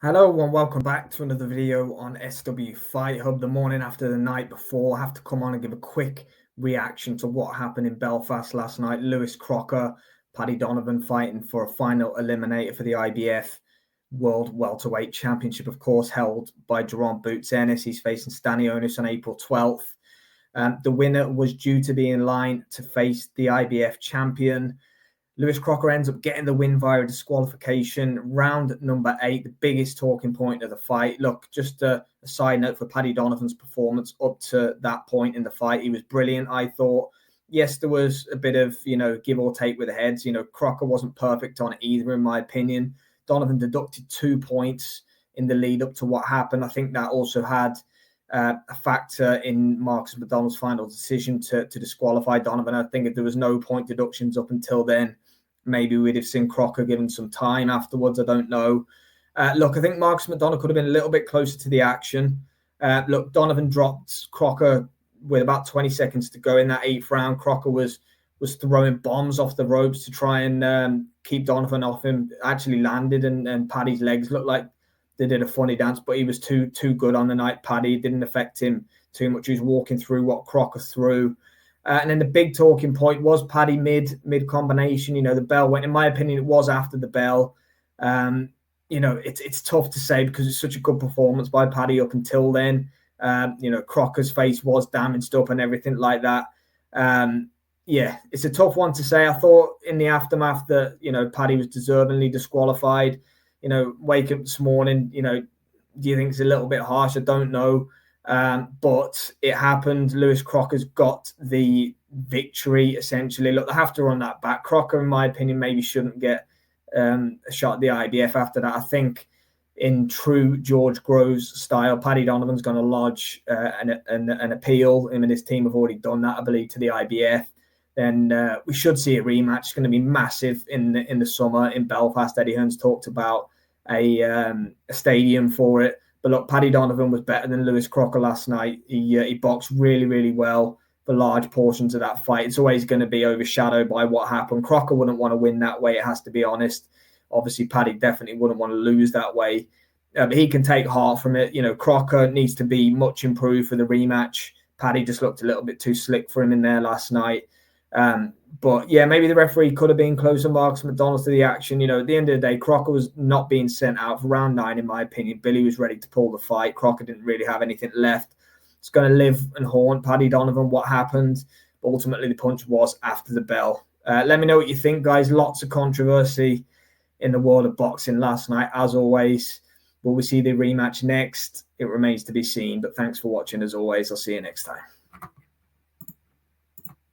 Hello and welcome back to another video on SW Fight Hub. The morning after the night before, I have to come on and give a quick reaction to what happened in Belfast last night. Lewis Crocker, Paddy Donovan fighting for a final eliminator for the IBF World Welterweight Championship, of course, held by Jerome Boots Ennis. He's facing Stanionis on April 12th. The winner was due to be in line to face the IBF champion. Lewis Crocker ends up getting the win via disqualification. Round number 8, the biggest talking point of the fight. Look, just a side note for Paddy Donovan's performance up to that point in the fight. He was brilliant, I thought. Yes, there was a bit of, give or take with the heads. Crocker wasn't perfect on either, in my opinion. Donovan deducted 2 points in the lead up to what happened. I think that also had a factor in Marcus McDonald's final decision to disqualify Donovan. I think if there was no point deductions up until then, maybe we'd have seen Crocker given some time afterwards. I don't know. Look, I think Marcus McDonald could have been a little bit closer to the action. Look, Donovan dropped Crocker with about 20 seconds to go in that 8th round. Crocker was throwing bombs off the ropes to try and keep Donovan off him. Actually landed, and Paddy's legs looked like they did a funny dance, but he was too good on the night. Paddy didn't affect him too much. He was walking through what Crocker threw. And then the big talking point was Paddy mid combination. The bell went. In my opinion, it was after the bell. It's tough to say because it's such a good performance by Paddy up until then. Crocker's face was damaged up and everything like that. It's a tough one to say. I thought in the aftermath that, Paddy was deservingly disqualified. Wake up this morning, do you think it's a little bit harsh? I don't know. But it happened. Lewis Crocker's got the victory, essentially. Look, they have to run that back. Crocker, in my opinion, maybe shouldn't get a shot at the IBF after that. I think in true George Groves style, Paddy Donovan's going to lodge an appeal. Him and his team have already done that, I believe, to the IBF. Then we should see a rematch. It's going to be massive in the summer in Belfast. Eddie Hearn's talked about a stadium for it. But look, Paddy Donovan was better than Lewis Crocker last night. He boxed really, really well for large portions of that fight. It's always going to be overshadowed by what happened. Crocker wouldn't want to win that way, it has to be honest. Obviously, Paddy definitely wouldn't want to lose that way. But he can take heart from it. Crocker needs to be much improved for the rematch. Paddy just looked a little bit too slick for him in there last night. But yeah, maybe the referee could have been closer, Marcus McDonald, to the action. At the end of the day, Crocker was not being sent out for round 9, in my opinion. Billy was ready to pull the fight. Crocker didn't really have anything left. It's going to live and haunt Paddy Donovan what happened. But ultimately, the punch was after the bell. Let me know what you think, guys. Lots of controversy in the world of boxing last night, as always. Will we see the rematch next? It remains to be seen. But thanks for watching, as always. I'll see you next time.